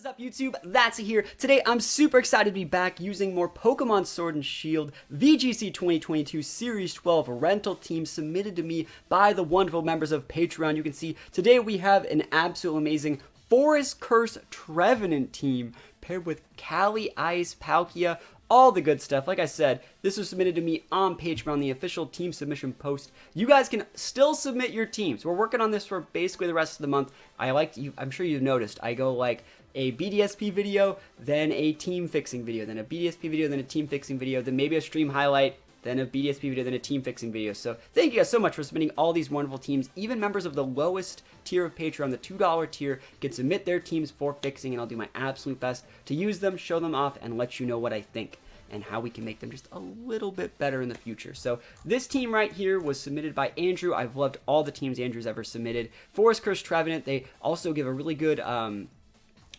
What is up, YouTube? That's here. Today, I'm super excited to be back using more Pokemon Sword and Shield VGC 2022 Series 12 rental team submitted to me by the wonderful members of Patreon. You can see today we have an absolutely amazing Forest Curse Trevenant team paired with Cali Ice Palkia. All the good stuff. Like I said, this was submitted to me on Patreon, the official team submission post. You guys can still submit your teams. We're working on this for basically the rest of the month. I'm sure you've noticed, I go like a BDSP video, then a team fixing video, then a BDSP video, then a team fixing video, then maybe a stream highlight, then a BDSP video, then a team fixing video. So thank you guys so much for submitting all these wonderful teams. Even members of the lowest tier of Patreon, the $2 tier, can submit their teams for fixing, and I'll do my absolute best to use them, show them off, and let you know what I think and how we can make them just a little bit better in the future. So this team right here was submitted by Andrew. I've loved all the teams Andrew's ever submitted. Forest Curse Trevenant, they also give a really good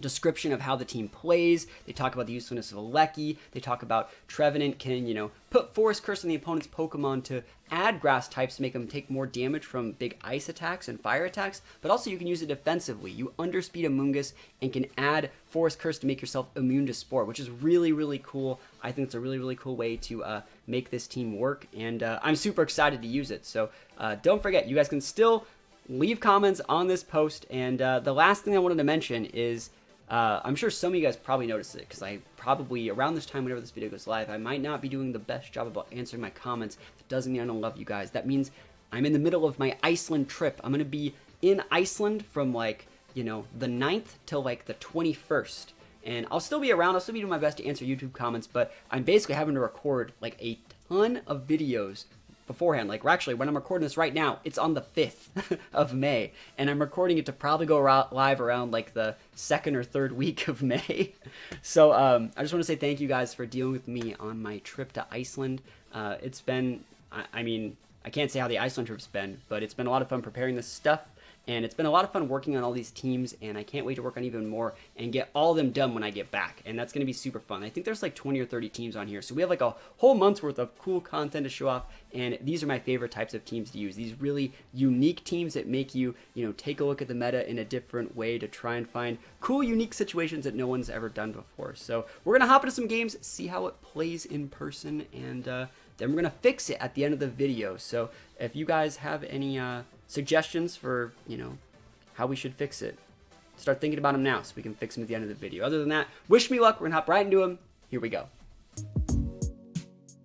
description of how the team plays. They talk about the usefulness of Alecki. They talk about Trevenant can, put Forest Curse on the opponent's Pokemon to add grass types to make them take more damage from big ice attacks and fire attacks, but also you can use it defensively. You underspeed Amoonguss and can add Forest Curse to make yourself immune to Spore, which is really, really cool. I think it's a really, really cool way to make this team work, and I'm super excited to use it. So don't forget, you guys can still leave comments on this post, and the last thing I wanted to mention is I'm sure some of you guys probably noticed it, because I probably, around this time, whenever this video goes live, I might not be doing the best job about answering my comments. That doesn't mean I don't love you guys. That means I'm in the middle of my Iceland trip. I'm going to be in Iceland from, the 9th till, the 21st. And I'll still be around. I'll still be doing my best to answer YouTube comments, but I'm basically having to record, a ton of videos beforehand. When I'm recording this right now, it's on the 5th of May, and I'm recording it to probably go live around the 2nd or 3rd week of May. So I just want to say thank you guys for dealing with me on my trip to Iceland. It's been, I can't say how the Iceland trip's been, but it's been a lot of fun preparing this stuff, and it's been a lot of fun working on all these teams, and I can't wait to work on even more and get all of them done when I get back, and that's going to be super fun. I think there's 20 or 30 teams on here, so we have a whole month's worth of cool content to show off, and these are my favorite types of teams to use. These really unique teams that make you, take a look at the meta in a different way to try and find cool, unique situations that no one's ever done before. So we're going to hop into some games, see how it plays in person, and then we're going to fix it at the end of the video. So if you guys have any suggestions for, how we should fix it, start thinking about them now so we can fix them at the end of the video. Other than that, wish me luck. We're going to hop right into them. Here we go.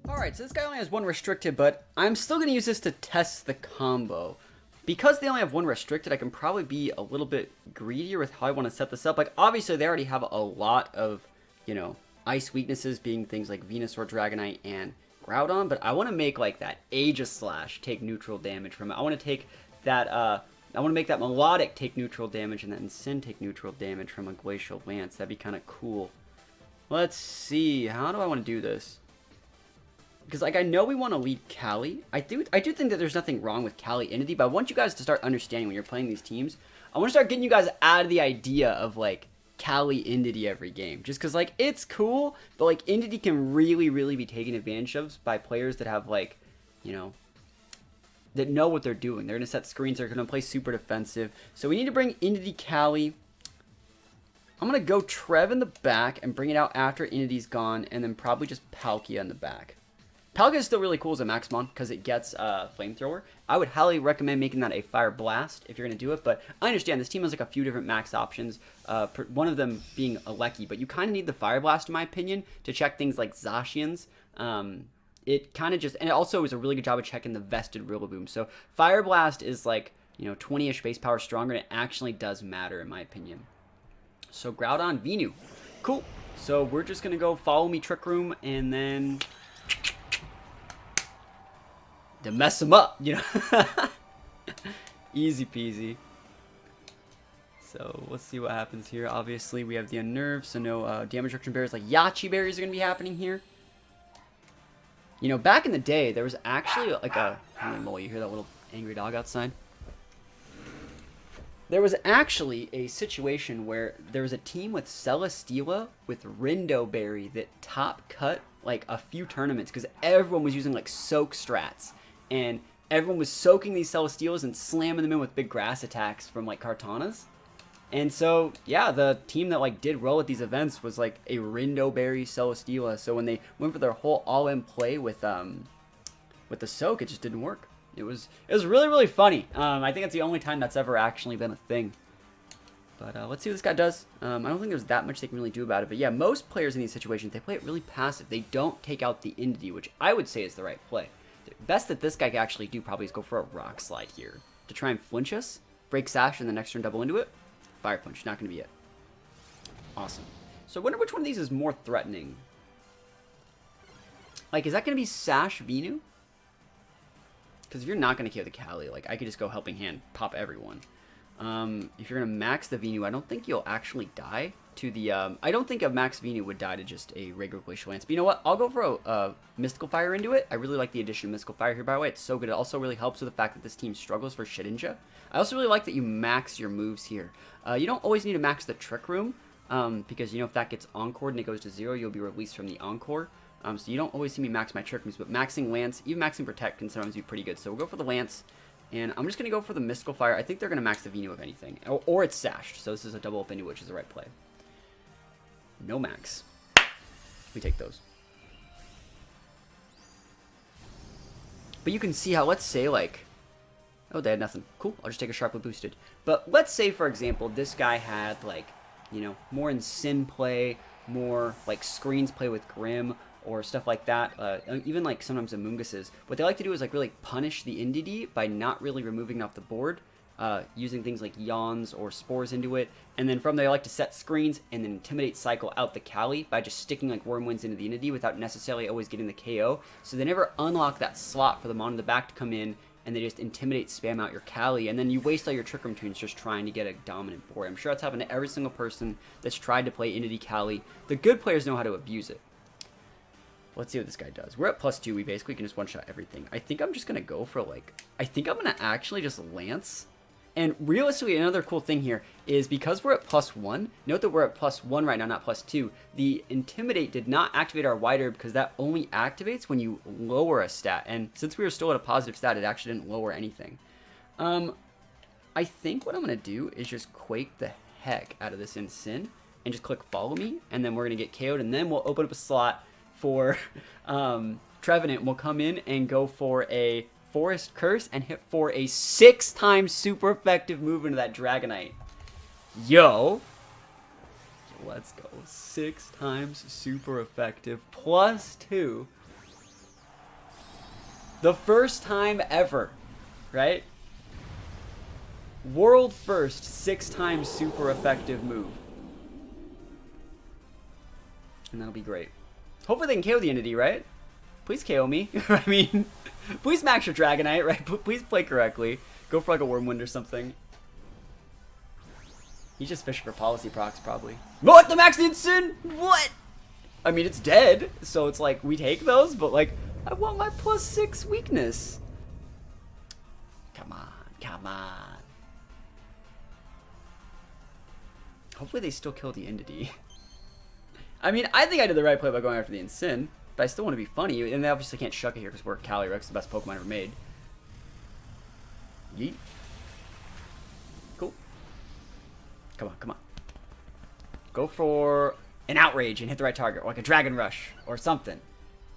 Alright, so this guy only has one restricted, but I'm still going to use this to test the combo. Because they only have one restricted, I can probably be a little bit greedier with how I want to set this up. Obviously, they already have a lot of, ice weaknesses, being things like Venusaur, Dragonite, and Groudon, but I want to make that Aegislash take neutral damage from it. I want to take that I want to make that Melodic take neutral damage and then Sin take neutral damage from a Glacial Lance. That'd be kind of cool. Let's see, how do I want to do this? Because I know we want to lead Cali. I do think that there's nothing wrong with Cali Entity, but I want you guys to start understanding when you're playing these teams. I want to start getting you guys out of the idea of Cali Entity every game, just because it's cool, but Entity can really, really be taken advantage of by players that have that know what they're doing. They're going to set screens, they're going to play super defensive. So we need to bring Entity Cali. I'm going to go Trev in the back and bring it out after Entity's gone, and then probably just Palkia in the back. Palkia is still really cool as a Maximon because it gets Flamethrower. I would highly recommend making that a Fire Blast if you're going to do it, but I understand this team has a few different max options, one of them being Alecki, but you kind of need the Fire Blast, in my opinion, to check things like Zacians. It kind of just, and it also is a really good job of checking the vested Rillaboom. So Fire Blast is 20-ish base power stronger, and it actually does matter, in my opinion. So Groudon, Venu. Cool. So we're just going to go Follow Me Trick Room, and then to mess them up, Easy peasy. So let's see what happens here. Obviously, we have the Unnerve, so no damage reduction berries like Yachi berries are going to be happening here. Back in the day, there was actually holy moly, you hear that little angry dog outside? There was actually a situation where there was a team with Celesteela with Rindo Berry that top cut a few tournaments because everyone was using soak strats, and everyone was soaking these Celesteelas and slamming them in with big grass attacks from Kartanas. And so, yeah, the team that like did well at these events was like a Rindoberry Celesteela. So when they went for their whole all-in play with the soak, it just didn't work. It was really, really funny. I think it's the only time that's ever actually been a thing. But let's see what this guy does. I don't think there's that much they can really do about it. But yeah, most players in these situations, they play it really passive. They don't take out the Indie, which I would say is the right play. The best that this guy can actually do probably is go for a Rock Slide here to try and flinch us, break Sash, and the next turn double into it. Fire Punch, not going to be it. Awesome. So I wonder which one of these is more threatening. Like, is that going to be Sash Venu? Because if you're not going to KO the Kali, like, I could just go Helping Hand, pop everyone. If you're going to max the Venu, I don't think you'll actually die to the... I don't think a max Venu would die to just a regular Glacial Lance. But you know what? I'll go for a Mystical Fire into it. I really like the addition of Mystical Fire here, by the way. It's so good. It also really helps with the fact that this team struggles for Shedinja. I also really like that you max your moves here. You don't always need to max the Trick Room, because, you know, if that gets Encored and it goes to 0, you'll be released from the Encore. So you don't always see me max my Trick Rooms, but maxing Lance, even maxing Protect can sometimes be pretty good. So we'll go for the Lance, and I'm just going to go for the Mystical Fire. I think they're going to max the Venu if anything, or it's Sashed, so this is a double up into which is the right play. No max. We take those. But you can see how, let's say, like, oh, they had nothing. Cool, I'll just take a Sharply Boosted. But let's say, for example, this guy had, like, you know, more Sin play, more, like, Screens play with Grim, or stuff like that. Even, like, sometimes Amoonguses. What they like to do is, like, really punish the Indeedee by not really removing it off the board, using things like Yawns or Spores into it. And then from there, they like to set Screens and then Intimidate Cycle out the Kali by just sticking, like, Wormwinds into the Indeedee without necessarily always getting the KO. So they never unlock that slot for the Mon in the back to come in, and they just Intimidate, spam out your Kali, and then you waste all your Trick Room tunes just trying to get a dominant board. I'm sure that's happened to every single person that's tried to play Indeedee Kali. The good players know how to abuse it. Let's see what this guy does. We're at +2. We basically can just one-shot everything. I think I'm just going to go for, like... I think I'm going to actually just Lance. And realistically, another cool thing here is because we're at +1, note that we're at +1 right now, not +2. The Intimidate did not activate our Wide Herb because that only activates when you lower a stat. And since we were still at a positive stat, it actually didn't lower anything. I think what I'm going to do is just Quake the heck out of this Sin and just click Follow Me. And then we're going to get KO'd, and then we'll open up a slot for Trevenant. We'll come in and go for a Forest Curse and hit for a 6x super effective move into that Dragonite. Yo, let's go. 6x super effective +2. The first time ever, right? World first 6x super effective move. And that'll be great. Hopefully they can KO the Entity, right? Please KO me. I mean, please max your Dragonite, right? Please play correctly. Go for like a Wormwind or something. He's just fishing for policy procs, probably. What? The max Sin? What? I mean, it's dead, so it's like, we take those, but like, I want my +6 weakness. Come on, come on. Hopefully they still kill the Entity. I mean, I think I did the right play by going after the Sin, but I still want to be funny, and they obviously can't shuck it here because we're Calyrex, the best Pokemon ever made. Yeet. Cool. Come on, come on. Go for an Outrage and hit the right target, or like a Dragon Rush, or something.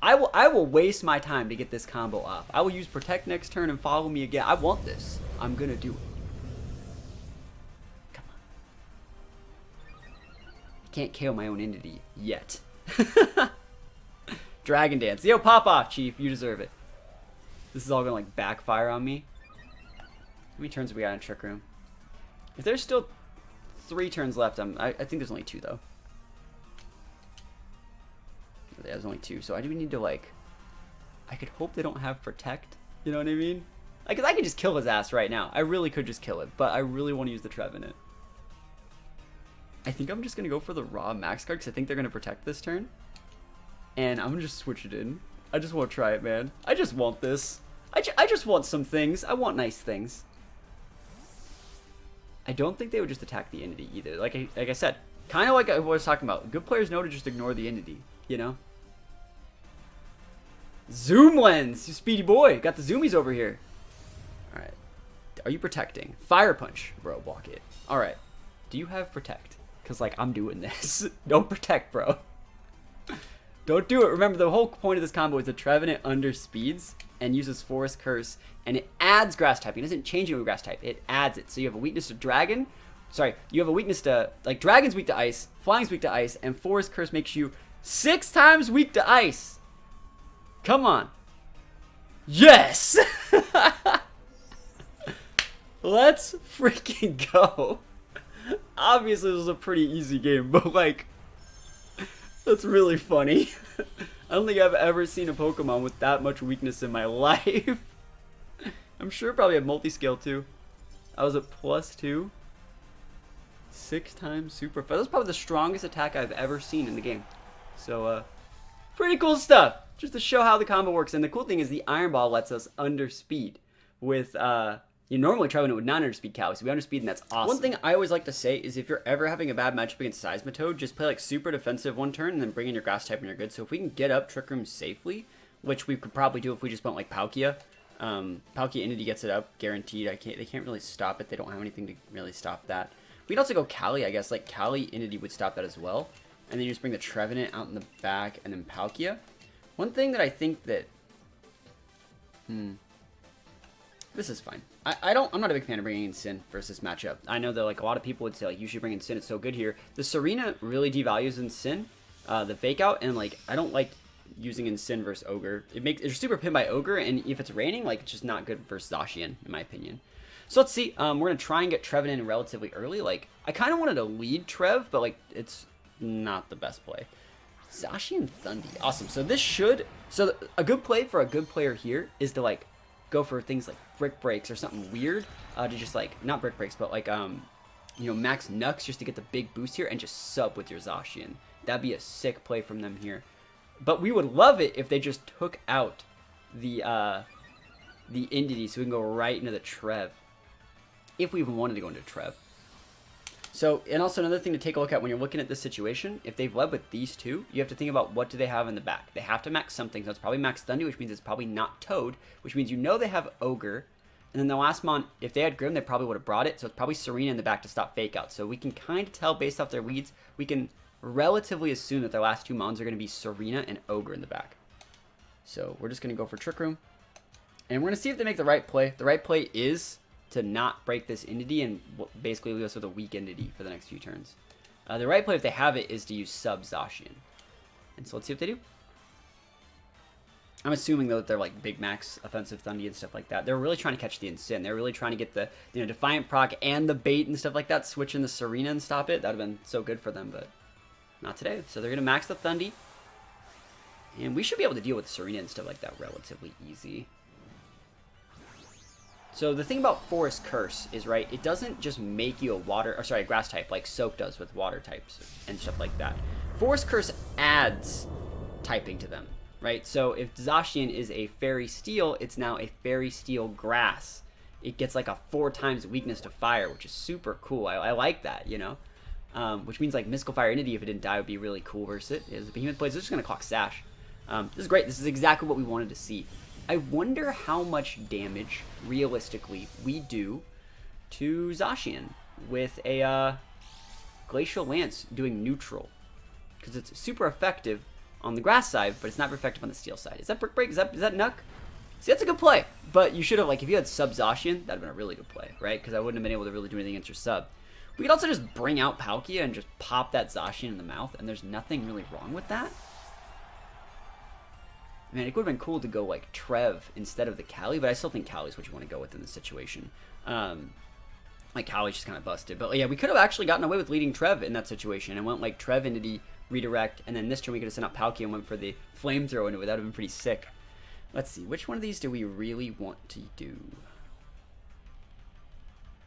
I will waste my time to get this combo off. I will use Protect next turn and Follow Me again. I want this. I'm gonna do it. Come on. I can't KO my own Entity yet. Dragon Dance. Yo, pop off, Chief. You deserve it. This is all gonna like backfire on me. How many turns have we got in Trick Room? If there's still 3 turns left, I think there's only 2 though. Yeah, there's only 2, so I do need to like... I could hope they don't have Protect. You know what I mean? Like, 'cause I could just kill his ass right now. I really could just kill it, but I really want to use the Trevenant. I think I'm just gonna go for the raw max card because I think they're gonna Protect this turn. And I'm gonna just switch it in. I just want to try it, man. I just want this. I just want some things. I want nice things. I don't think they would just attack the Entity either. Like I said, kind of like I was talking about. Good players know to just ignore the Entity, you know? Zoom Lens! You speedy boy! Got the zoomies over here. Alright. Are you protecting? Fire Punch, bro. Walk it. Alright. Do you have protect? Because, like, I'm doing this. Don't protect, bro. Don't do it. Remember, the whole point of this combo is the Trevenant underspeeds and uses Forest Curse, and it adds grass type. It doesn't change it with grass type. It adds it. So you have a weakness to dragon. Sorry, you have a weakness to, like, dragon's weak to ice, flying's weak to ice, and Forest Curse makes you 6 times weak to ice. Come on. Yes! Let's freaking go. Obviously, this was a pretty easy game, but, like, that's really funny. I don't think I've ever seen a Pokemon with that much weakness in my life. I'm sure it probably had multi-scale too. I was at +2. 6 times super fast. That's probably the strongest attack I've ever seen in the game. So, pretty cool stuff. Just to show how the combo works. And the cool thing is the Iron Ball lets us underspeed with, you normally try when it would not underspeed Cali, so we underspeed, and that's awesome. One thing I always like to say is if you're ever having a bad matchup against Seismitoad, just play like super defensive one turn and then bring in your grass type and you're good. So if we can get up Trick Room safely, which we could probably do if we just went like Palkia, Palkia Entity gets it up, guaranteed. They can't really stop it. They don't have anything to really stop that. We'd also go Cali, I guess. Like Cali Entity would stop that as well. And then you just bring the Trevenant out in the back and then Palkia. One thing that I think that... This is fine. I'm not a big fan of bringing in Sin versus this matchup. I know that like a lot of people would say like you should bring in Sin, it's so good here. The Serena really devalues in Sin, the fake out, and like I don't like using in Sin versus Ogre. It's super pinned by Ogre, and if it's raining, like it's just not good versus Zacian in my opinion. So let's see. We're gonna try and get Trevenant in relatively early. Like I kind of wanted to lead Trev, but like it's not the best play. Zacian Thundy, awesome. So this should a good play for a good player here is to like go for things like Brick Breaks or something weird to just like, not Brick Breaks, but like, you know, Max Nux just to get the big boost here and just sub with your Zacian. That'd be a sick play from them here. But we would love it if they just took out the Entity so we can go right into the Trev. If we even wanted to go into Trev. So, and also another thing to take a look at when you're looking at this situation, if they've led with these two, you have to think about what do they have in the back. They have to max something, so it's probably max Thundy, which means it's probably not Toad, which means you know they have Ogre. And then the last mon, if they had Grim, they probably would have brought it, so it's probably Serena in the back to stop Fake Out. So we can kind of tell based off their leads, we can relatively assume that their last two mons are going to be Serena and Ogre in the back. So we're just going to go for Trick Room. And we're going to see if they make the right play. The right play is to not break this Entity and basically leave us with a weak Entity for the next few turns. The right play, if they have it, is to use sub Zacian. And so let's see what they do. I'm assuming, though, that they're like big max offensive Thundy and stuff like that. They're really trying to catch the Incin. They're really trying to get the, you know, Defiant proc and the bait and stuff like that. Switch in the Serena and stop it. That would have been so good for them, but not today. So they're going to max the Thundy. And we should be able to deal with Serena and stuff like that relatively easy. So the thing about Forest Curse is, right, it doesn't just make you a grass type like Soak does with water types and stuff like that. Forest Curse adds typing to them, right? So if Zacian is a Fairy Steel, it's now a Fairy Steel Grass. It gets like a 4 times weakness to fire, which is super cool. I like that, you know? Which means like Mystical Fire Entity, if it didn't die, would be really cool versus it. As the Behemoth plays, it's just going to clock Sash. This is great. This is exactly what we wanted to see. I wonder how much damage, realistically, we do to Zacian with a Glacial Lance doing neutral. Because it's super effective on the grass side, but it's not effective on the steel side. Is that Brick Break? Is that Nuck? See, that's a good play. But you should have, like, if you had sub Zacian, that would have been a really good play, right? Because I wouldn't have been able to really do anything against your sub. We could also just bring out Palkia and just pop that Zacian in the mouth, and there's nothing really wrong with that. Man, it would have been cool to go like Trev instead of the Cali, but I still think Cali's what you want to go with in this situation. Like Cali's just kind of busted. But yeah, we could have actually gotten away with leading Trev in that situation and went like Trev Entity, redirect, and then this turn we could have sent out Palkia and went for the Flamethrower into it. That would have been pretty sick. Let's see, which one of these do we really want to do?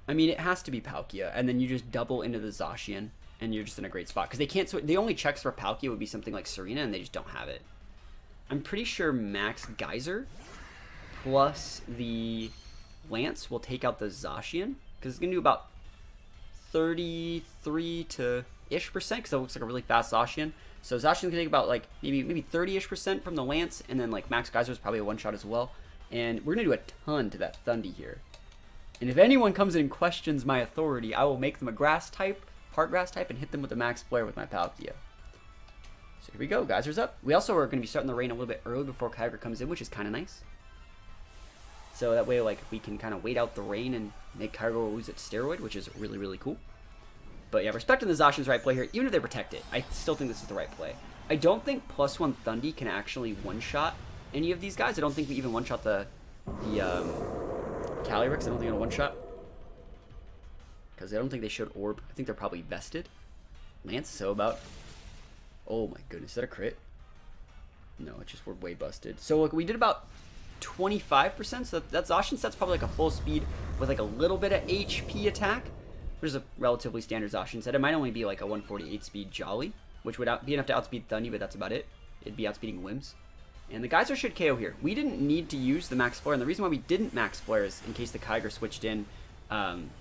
I mean, it has to be Palkia, and then you just double into the Zacian, and you're just in a great spot. Because they can't, the only checks for Palkia would be something like Serena, and they just don't have it. I'm pretty sure Max Geyser plus the Lance will take out the Zacian, because it's going to do about 33%-ish%, because it looks like a really fast Zacian. So Zacian's going to take about like maybe 30-ish% from the Lance, and then like Max Geyser is probably a one-shot as well. And we're going to do a ton to that Thundy here. And if anyone comes in and questions my authority, I will make them a grass type Heart Grass type and hit them with the Max Flare with my Palkia. So here we go, Geyser's up. We also are going to be starting the rain a little bit early before Kyogre comes in, which is kind of nice. So that way, like, we can kind of wait out the rain and make Kyogre lose its steroid, which is really, really cool. But yeah, respecting the Zacian's right play here, even if they protect it, I still think this is the right play. I don't think +1 Thundy can actually one-shot any of these guys. I don't think we even one-shot the Calyrex. I don't think it'll one-shot. Because I don't think they showed Orb. I think they're probably vested. Lance, so about... Oh my goodness, is that a crit? No, it's just we're way busted. So look, we did about 25%, so that Zacian set's probably like a full speed with like a little bit of HP attack, which is a relatively standard Zacian set. It might only be like a 148 speed Jolly, which would be enough to outspeed Thundy, but that's about it. It'd be outspeeding Wims. And the Geyser should KO here. We didn't need to use the Max Flare, and the reason why we didn't Max Flare is in case the Kyogre switched in,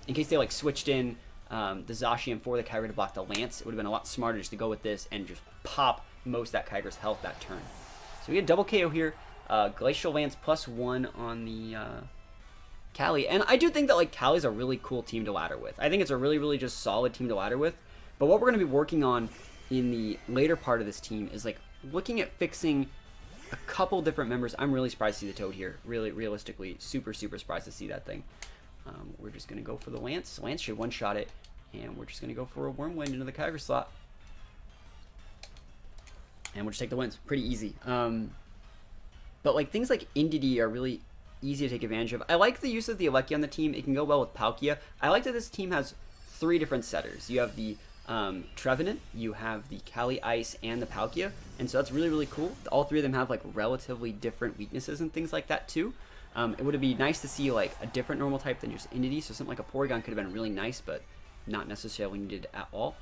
case they like switched in the Zacian for the Kyogre to block the Lance. It would have been a lot smarter just to go with this and just pop most of that Kyogre's health that turn. So we get double KO here. Glacial Lance +1 on the Cali. And I do think that like Cali's a really cool team to ladder with. I think it's a really, really just solid team to ladder with. But what we're going to be working on in the later part of this team is like looking at fixing a couple different members. I'm really surprised to see the Toad here. Really, realistically, super, super surprised to see that thing. We're just going to go for the Lance. Lance should one-shot it. And we're just going to go for a Wormwind into the Kyogre slot. And we'll just take the wins. Pretty easy. But like things like Indeedee are really easy to take advantage of. I like the use of the Alecki on the team. It can go well with Palkia. I like that this team has 3 different setters. You have the Trevenant, you have the Cali Ice, and the Palkia. And so that's really, really cool. All 3 of them have like relatively different weaknesses and things like that too. It would be nice to see like a different normal type than just Indeedee. So something like a Porygon could have been really nice, but not necessarily needed at all.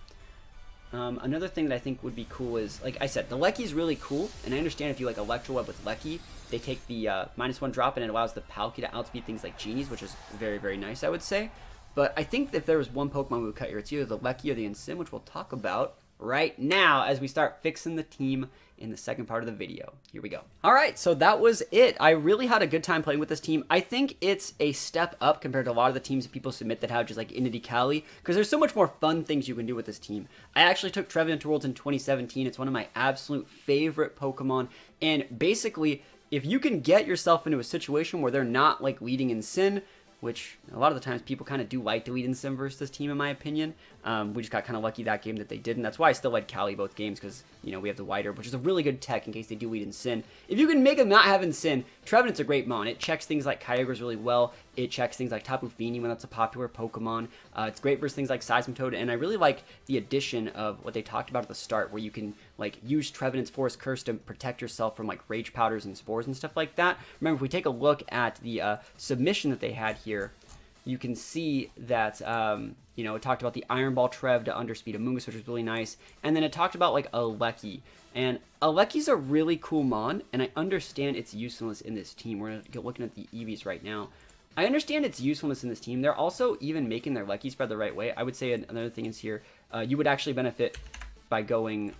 Another thing that I think would be cool is, like I said, the Lecky is really cool, and I understand if you like Electro Web with Lecky, they take the -1 drop and it allows the Palkia to outspeed things like Genies, which is very, very nice, I would say. But I think that if there was one Pokemon we would cut here, it's either the Lecky or the Incin, which we'll talk about right now as we start fixing the team in the second part of the video. Here we go. All right, so that was it. I really had a good time playing with this team. I think it's a step up compared to a lot of the teams that people submit that have just like Indeedee Cali, because there's so much more fun things you can do with this team. I actually took Trevenant to Worlds in 2017. It's one of my absolute favorite Pokemon, and basically, if you can get yourself into a situation where they're not like leading in Sin, which a lot of the times people kind of do like to lead in Sim versus this team, in my opinion. We just got kind of lucky that game that they didn't. That's why I still led Cali both games, because, you know, we have the Wider, which is a really good tech in case they do lead in Sin. If you can make them not have in Sin, Trevenant's a great mon. It checks things like Kyogre's really well. It checks things like Tapu Fini when that's a popular Pokemon. It's great versus things like Seismitoad, and I really like the addition of what they talked about at the start, where you can like use Trevenant's Forest Curse to protect yourself from like Rage Powders and Spores and stuff like that. Remember, if we take a look at the submission that they had here, you can see that, you know, it talked about the Iron Ball Trev to underspeed Amoonguss, which was really nice. And then it talked about, like, Alecki. And Alecki's a really cool mon, and I understand its usefulness in this team. We're looking at the EVs right now. I understand its usefulness in this team. They're also even making their Lecky spread the right way. I would say another thing is here, you would actually benefit by going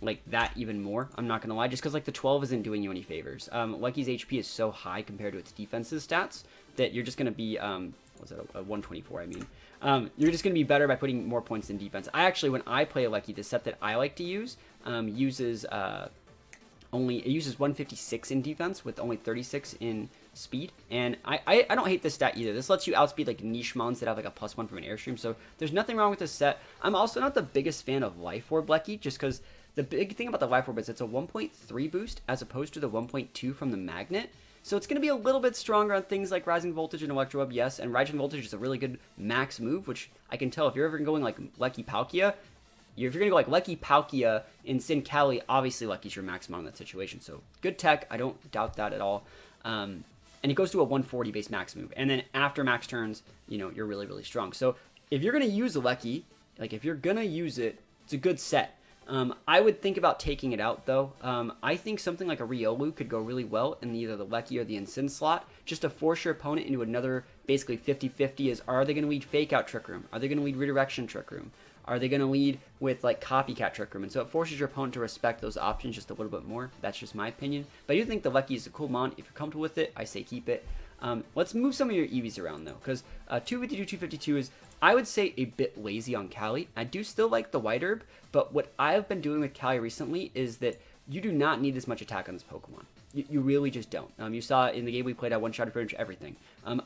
like that even more. I'm not going to lie, just because, like, the 12 isn't doing you any favors. Lecky's HP is so high compared to its defensive stats that you're just going to be... was that a 124, I mean. You're just going to be better by putting more points in defense. I actually, when I play Alecki, the set that I like to use uses 156 in defense with only 36 in speed. And I don't hate this stat either. This lets you outspeed like niche mons that have like a +1 from an Airstream. So there's nothing wrong with this set. I'm also not the biggest fan of Life Orb Lecky, just because the big thing about the Life Orb is it's a 1.3 boost as opposed to the 1.2 from the Magnet. So it's going to be a little bit stronger on things like Rising Voltage and Electro Web, yes. And Rising Voltage is a really good max move, which I can tell if you're ever going like Lecky Palkia, if you're going to go like Lecky Palkia in Sin Cali, obviously Lecky's your maximum in that situation. So good tech. I don't doubt that at all. And it goes to a 140 base max move. And then after max turns, you know, you're really, really strong. So if you're going to use a Lecky, like if you're going to use it, it's a good set. I would think about taking it out, though. I think something like a Riolu could go really well in either the Lecky or the Incin slot, just to force your opponent into another, basically 50-50 is, are they going to lead Fake Out Trick Room? Are they going to lead Redirection Trick Room? Are they going to lead with, like, Copycat Trick Room? And so it forces your opponent to respect those options just a little bit more. That's just my opinion. But I do think the Lecky is a cool mon. If you're comfortable with it, I say keep it. Let's move some of your EVs around, though, because 252, 252 is... I would say a bit lazy on Cali. I do still like the White Herb, but what I've been doing with Cali recently is that you do not need as much attack on this Pokemon. You really just don't. You saw in the game we played, I one-shotted pretty much everything.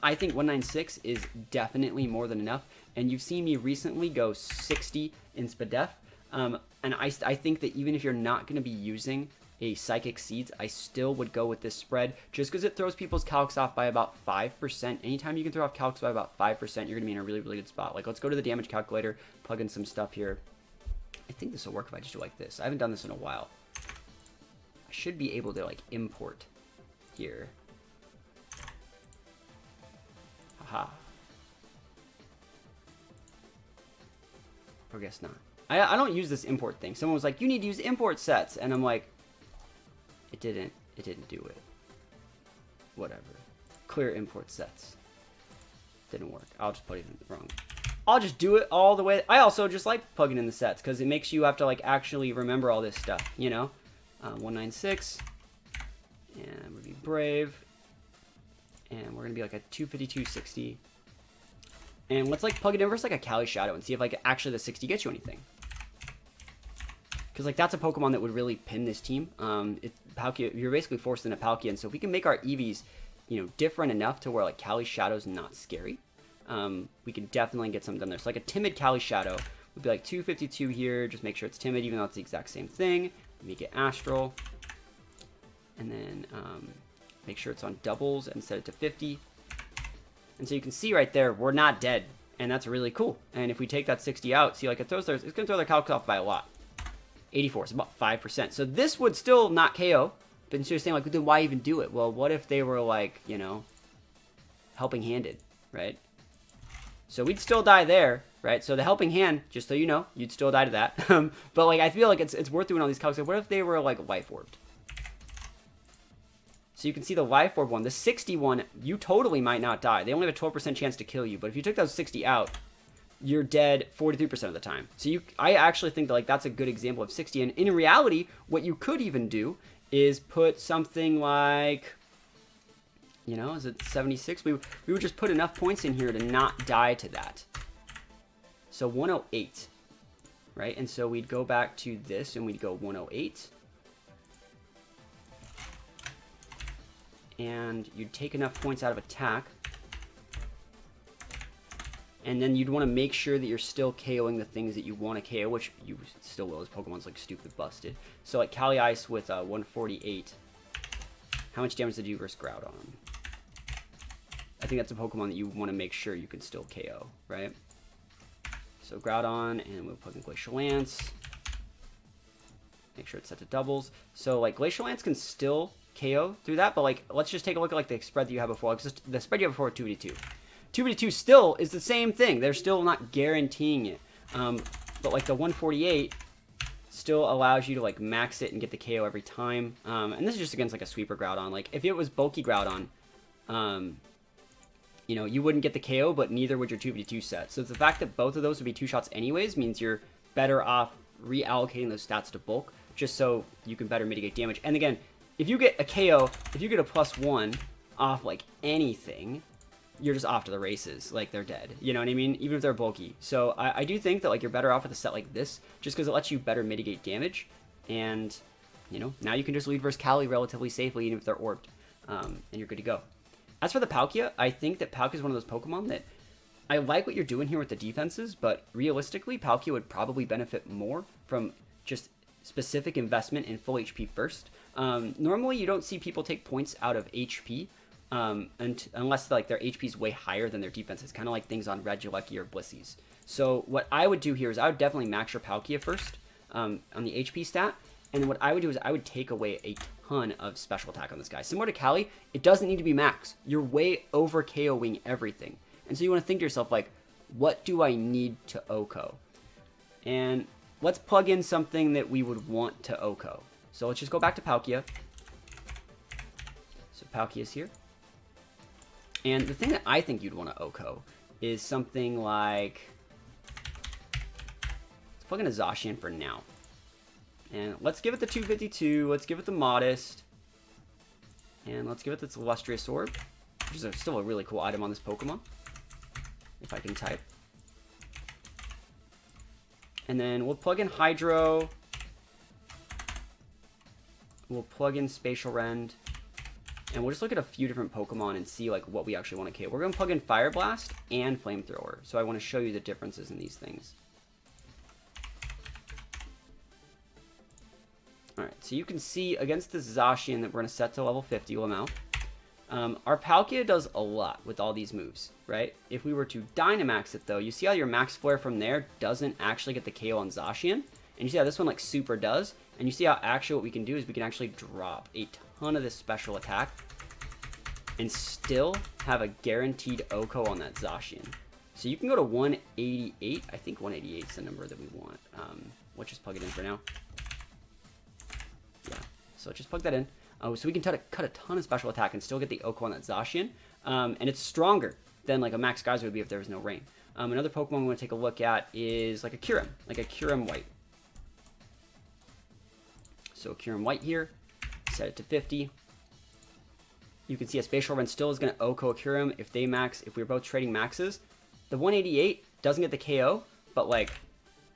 I think 196 is definitely more than enough, and you've seen me recently go 60 in Spadef, and I think that even if you're not going to be using a Psychic Seeds, I still would go with this spread, just because it throws people's calcs off by about 5%. Anytime you can throw off calcs by about 5%, you're going to be in a really, really good spot. Like, let's go to the damage calculator, plug in some stuff here. I think this will work if I just do like this. I haven't done this in a while. I should be able to, like, import here. Haha. Or guess not. I don't use this import thing. Someone was like, you need to use import sets. And I'm like, it didn't do it. Whatever. Clear import sets. Didn't work. I'll just put it in wrong. I'll just do it all the way. I also just like plugging in the sets because it makes you have to like actually remember all this stuff, you know? 196. And we'll be brave. And we're going to be like a 252-60. And let's like plug it in versus like a Cali Shadow and see if like actually the 60 gets you anything. Because like that's a Pokemon that would really pin this team. Palkia, you're basically forced into Palkia, and so if we can make our EVs, you know, different enough to where like Cali Shadow's not scary, we can definitely get something done there. So like a timid Cali Shadow would be like 252 here. Just make sure it's timid, even though it's the exact same thing. Make it Astral, and then make sure it's on doubles and set it to 50. And so you can see right there, we're not dead, and that's really cool. And if we take that 60 out, see like it throws their, it's gonna throw their calc off by a lot. 84, it's about 5%. So this would still not KO, but instead of saying like, then why even do it? Well, what if they were like, you know, helping handed, right? So we'd still die there, right? So the helping hand, just so you know, you'd still die to that. But like, I feel like it's worth doing all these calcs. Like, what if they were like life orbed? So you can see the life orb one, the 61, you totally might not die. They only have a 12% chance to kill you, but if you took those 60 out, you're dead 43% of the time. So I actually think that like that's a good example of 60. And in reality, what you could even do is put something like, you know, is it 76? We would just put enough points in here to not die to that. So 108, right? And so we'd go back to this and we'd go 108. And you'd take enough points out of attack. And then you'd want to make sure that you're still KOing the things that you want to KO, which you still will. This Pokemon's like stupid busted. So like Cali Ice with 148. How much damage did you versus Groudon? I think that's a Pokemon that you want to make sure you can still KO, right? So Groudon, and we'll plug in Glacial Lance. Make sure it's set to doubles. So like Glacial Lance can still KO through that, but like let's just take a look at like the spread that you had before. Like, just the spread you had before 2v2. 2v2 still is the same thing. They're still not guaranteeing it. But like the 148 still allows you to like max it and get the KO every time. And this is just against like a sweeper Groudon. Like if it was bulky Groudon, you know, you wouldn't get the KO, but neither would your 2v2 set. So the fact that both of those would be 2 shots anyways means you're better off reallocating those stats to bulk, just so you can better mitigate damage. And again, if you get a KO, if you get a +1 off like anything, you're just off to the races. Like they're dead. You know what I mean? Even if they're bulky. So I do think that like you're better off with a set like this, just because it lets you better mitigate damage. And, you know, now you can just lead versus Cali relatively safely, even if they're orbed. And you're good to go. As for the Palkia, I think that Palkia is one of those Pokemon that I like what you're doing here with the defenses, but realistically, Palkia would probably benefit more from just specific investment in full HP first. Normally, you don't see people take points out of HP unless like their HP is way higher than their defense. It's kind of like things on Regieleki or Blissies. So what I would do here is I would definitely max your Palkia first on the HP stat. And then what I would do is I would take away a ton of special attack on this guy. Similar to Cali, it doesn't need to be max. You're way over KOing everything. And so you want to think to yourself, like, what do I need to OHKO? And let's plug in something that we would want to OHKO. So let's just go back to Palkia. So Palkia is here. And the thing that I think you'd want to OHKO is something like, let's plug in a Zacian for now. And let's give it the 252. Let's give it the Modest. And let's give it the Illustrious Orb, which is still a really cool item on this Pokemon. If I can type. And then we'll plug in Hydro. We'll plug in Spatial Rend. And we'll just look at a few different Pokemon and see like what we actually want to KO. We're going to plug in Fire Blast and Flamethrower. So I want to show you the differences in these things. Alright, so you can see against the Zacian that we're going to set to level 50 Lamau. Our Palkia does a lot with all these moves, right? If we were to Dynamax it though, you see how your Max Flare from there doesn't actually get the KO on Zacian? And you see how this one like super does? And you see how actually what we can do is we can actually drop a ton of this special attack and still have a guaranteed OHKO on that Zacian. So you can go to 188. I think 188 is the number that we want. Let's just plug it in for now. Yeah, so just plug that in. So we can cut a ton of special attack and still get the OHKO on that Zacian. And it's stronger than like a Max Geyser would be if there was no rain. Another Pokemon we want to take a look at is like a Kyurem White. So Kyurem White here, set it to 50. You can see a Spatial Rend still is going to OHKO a Kyurem if they max, if we're both trading maxes. The 188 doesn't get the KO, but like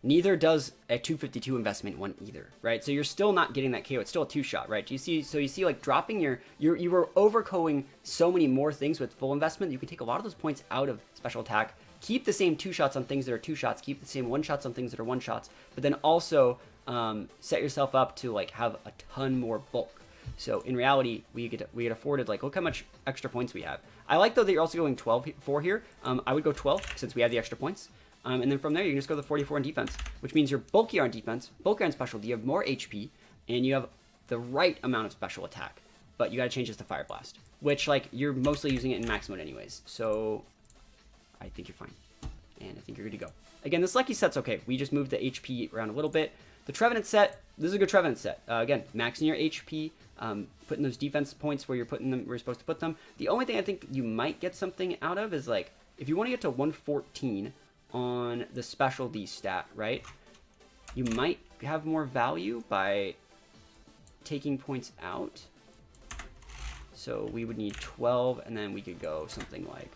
neither does a 252 investment one either, right? So you're still not getting that KO. It's still a two-shot, right? You see like dropping you were overcoing so many more things with full investment. You can take a lot of those points out of special attack, keep the same two shots on things that are two shots, keep the same one shots on things that are one shots, but then also set yourself up to like have a ton more bulk. So in reality, we get afforded like look how much extra points we have. I like though that you're also going 12-4 here. I would go 12 since we have the extra points. And then from there, you can just go to the 44 in defense, which means you're bulkier on defense, bulkier on specialty, you have more HP, and you have the right amount of special attack. But you got to change this to Fire Blast, which like you're mostly using it in max mode anyways. So I think you're fine, and I think you're good to go. Again, this Lucky set's okay. We just moved the HP around a little bit. The Trevenant set, this is a good Trevenant set. Again, maxing your HP, putting those defense points where you're putting them, where you're supposed to put them. The only thing I think you might get something out of is like if you want to get to 114 on the specialty stat, right? You might have more value by taking points out. So we would need 12, and then we could go something like.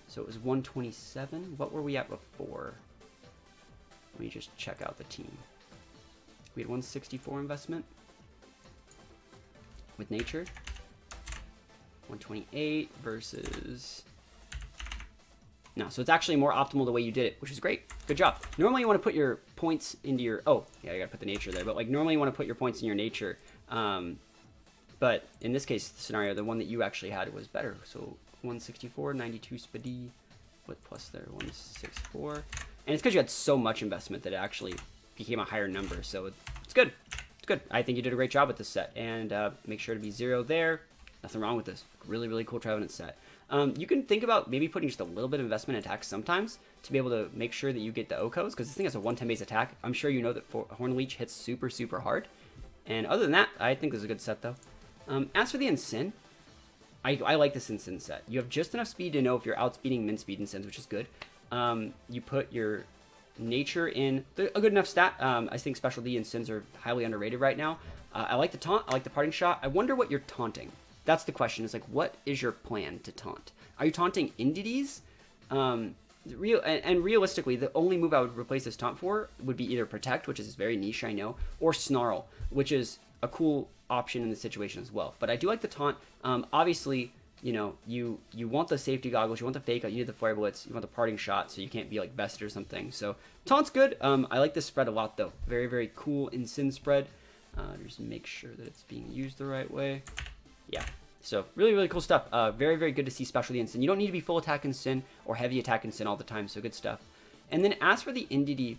So it was 127. What were we at before? Let me just check out the team. We had 164 investment with nature. 128 versus. No, so it's actually more optimal the way you did it, which is great. Good job. Normally you want to put your points into your, oh, yeah, you got to put the nature there, but like normally you want to put your points in your nature. But in this case, the scenario, the one that you actually had was better. So 164, 92 Spadi, what plus there, 164. And it's because you had so much investment that it actually became a higher number. So it's good. It's good. I think you did a great job with this set. And make sure to be 0 there. Nothing wrong with this. Really, really cool Trevenant set. You can think about maybe putting just a little bit of investment in attacks sometimes to be able to make sure that you get the OHKOs, because this thing has a 110 base attack. I'm sure you know that Horn Leech hits super, super hard. And other than that, I think this is a good set, though. As for the Incin, I like this Incin set. You have just enough speed to know if you're outspeeding min speed Incins, which is good. You put your nature in a good enough stat. I think specialty Incins are highly underrated right now. I like the taunt. I like the parting shot. I wonder what you're taunting. That's the question. It's like, what is your plan to taunt? Are you taunting Indides? Realistically, the only move I would replace this taunt for would be either Protect, which is very niche, I know, or Snarl, which is a cool option in this situation as well. But I do like the taunt. Obviously, you know, you want the safety goggles, you want the fake out, you need the Flare Blitz, you want the parting shot, so you can't be like vested or something. So taunt's good. I like this spread a lot though. Very, very cool Incin spread. Just make sure that it's being used the right way. Yeah, so really, really cool stuff. Very, very good to see specialty Incin. You don't need to be full attack Incin or heavy attack Incin all the time, so good stuff. And then as for the Indeedee,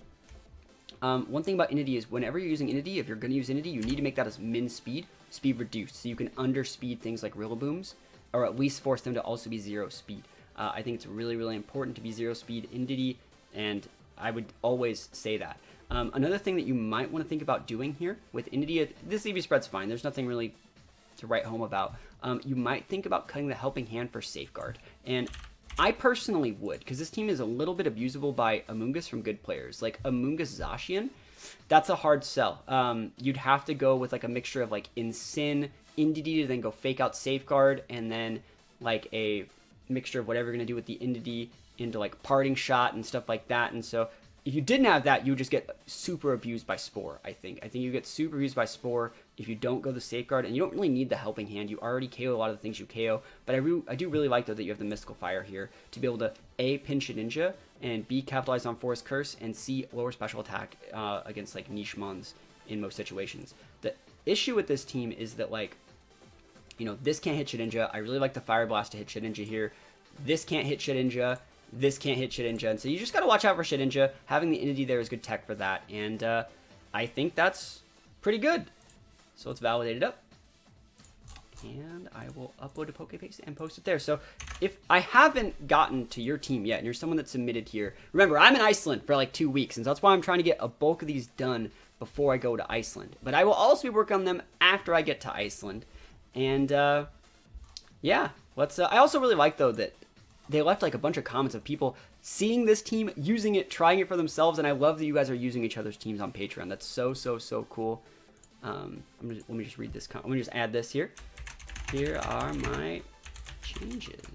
one thing about Indeedee is whenever you're using Indeedee, if you're going to use Indeedee, you need to make that as min speed reduced, so you can underspeed things like Rillabooms, or at least force them to also be 0 speed. I think it's really, really important to be 0 speed Indeedee, and I would always say that. Another thing that you might want to think about doing here with Indeedee, this EV spread's fine, there's nothing really to write home about. You might think about cutting the Helping Hand for Safeguard, and I personally would, because this team is a little bit abusable by Amoonguss from good players. Like Amoonguss Zacian, that's a hard sell. You'd have to go with like a mixture of like Incin, Indeedee to then go fake out Safeguard, and then like a mixture of whatever you're going to do with the Indeedee into like Parting Shot and stuff like that. And so if you didn't have that, you would just get super abused by Spore, I think. I think you get super abused by Spore if you don't go the Safeguard, and you don't really need the Helping Hand. You already KO a lot of the things you KO, but I do really like, though, that you have the Mystical Fire here to be able to, A, pinch a Ninja, and B, capitalize on Forest Curse, and C, lower special attack against, like, niche mons in most situations. The issue with this team is that, like, you know, this can't hit Shedinja. I really like the Fire Blast to hit Shedinja here. This can't hit Shedinja. This can't hit Shedinja, and so you just gotta watch out for Shedinja. Having the Entity there is good tech for that, and I think that's pretty good. So let's validate it up, and I will upload a PokePaste and post it there. So if I haven't gotten to your team yet, and you're someone that submitted here, remember, I'm in Iceland for like 2 weeks, and so that's why I'm trying to get a bulk of these done before I go to Iceland. But I will also be working on them after I get to Iceland, and yeah, let's. I also really like, though, that they left like a bunch of comments of people seeing this team, using it, trying it for themselves, and I love that you guys are using each other's teams on Patreon. That's so, so, so cool. Let me just read this. Let me just add this here. Here are my changes.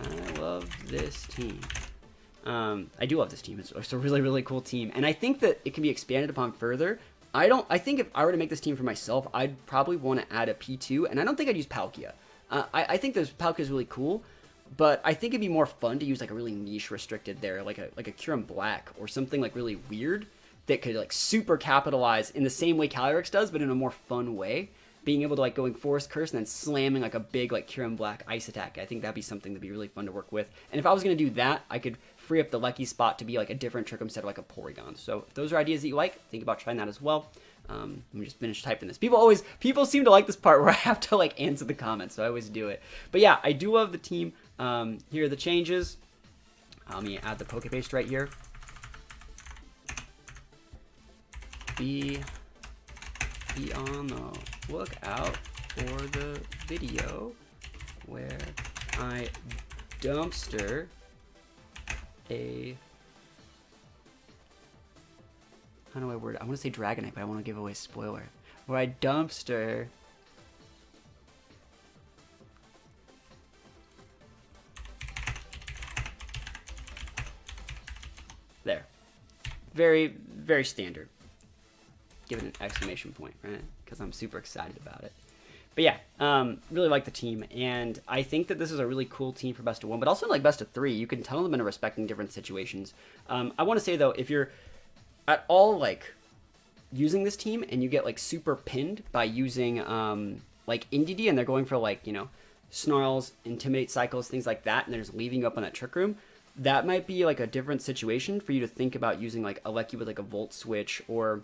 I love this team. I do love this team. It's a really, really cool team, and I think that it can be expanded upon further. I think if I were to make this team for myself, I'd probably want to add a P2, and I don't think I'd use Palkia. I think this Palkia is really cool. But I think it'd be more fun to use like a really niche restricted there, like a Kyurem Black or something like really weird that could like super capitalize in the same way Calyrex does, but in a more fun way. Being able to like going Forest Curse and then slamming like a big like Kyurem Black Ice attack. I think that'd be something that'd be really fun to work with. And if I was gonna do that, I could free up the Lecky spot to be like a different trick instead of like a Porygon. So if those are ideas that you like, think about trying that as well. Let me just finish typing this. People seem to like this part where I have to like answer the comments, so I always do it. But yeah, I do love the team. Here are the changes. Let me add the PokePaste right here. Be on the lookout for the video where I dumpster a... How do I word it? I want to say Dragonite, but I want to give away a spoiler. Where I dumpster... There. Very, very standard. Give it an exclamation point, right? Because I'm super excited about it. But yeah, really like the team, and I think that this is a really cool team for best of 1, but also like best of 3. You can tell them in respecting different situations. I want to say, though, if you're at all like using this team and you get like super pinned by using like Indeedee, and they're going for like, you know, Snarls, Intimidate Cycles, things like that, and they're just leaving you up on that Trick Room, that might be like a different situation for you to think about using like a Lecky with like a Volt Switch, or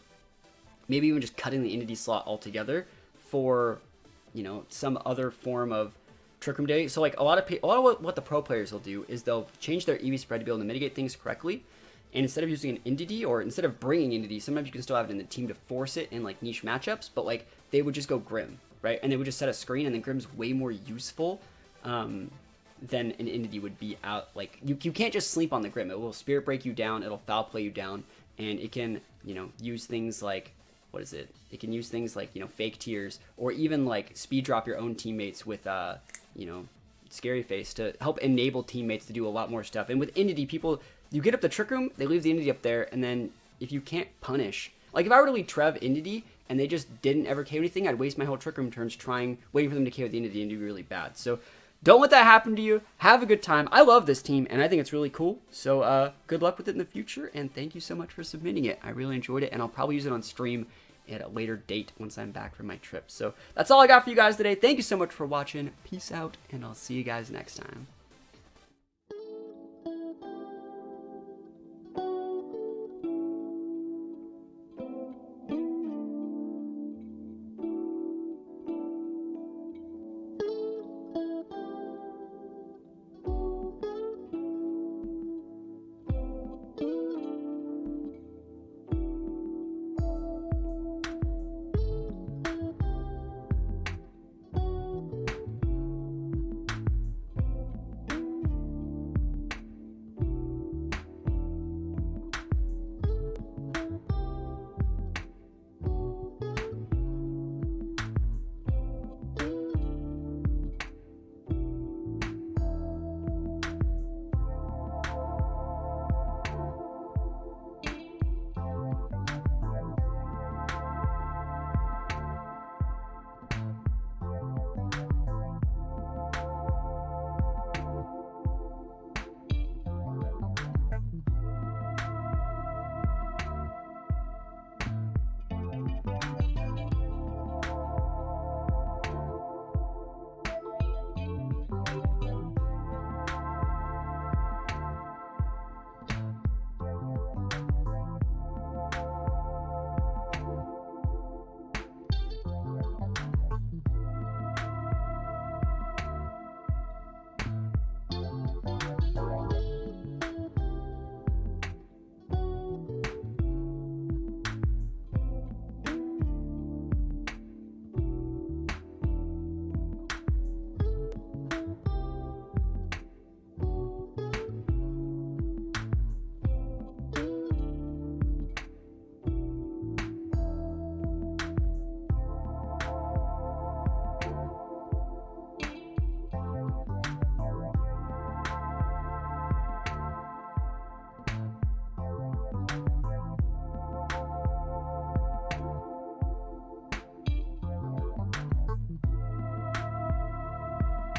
maybe even just cutting the Indeedee slot altogether for, you know, some other form of Trick Room Day. So like a lot of what the pro players will do is they'll change their EV spread to be able to mitigate things correctly. And instead of using an Indeedee, or instead of bringing Indeedee, sometimes you can still have it in the team to force it in like niche matchups, but like they would just go Grim, right? And they would just set a screen, and then Grim's way more useful than an Indeedee would be out. Like you can't just sleep on the Grim. It will Spirit Break you down, it'll Foul Play you down, and it can, you know, use things like, what is it? It can use things like, you know, Fake Tears, or even like speed drop your own teammates with, you know, Scary Face to help enable teammates to do a lot more stuff. And with Indeedee, people, you get up the Trick Room, they leave the Indeedee up there, and then if you can't punish, like if I were to leave Trev Indeedee and they just didn't ever KO anything, I'd waste my whole Trick Room turns waiting for them to KO the Indeedee and do really bad. So don't let that happen to you. Have a good time. I love this team, and I think it's really cool. So good luck with it in the future, and thank you so much for submitting it. I really enjoyed it, and I'll probably use it on stream at a later date once I'm back from my trip. So that's all I got for you guys today. Thank you so much for watching. Peace out, and I'll see you guys next time.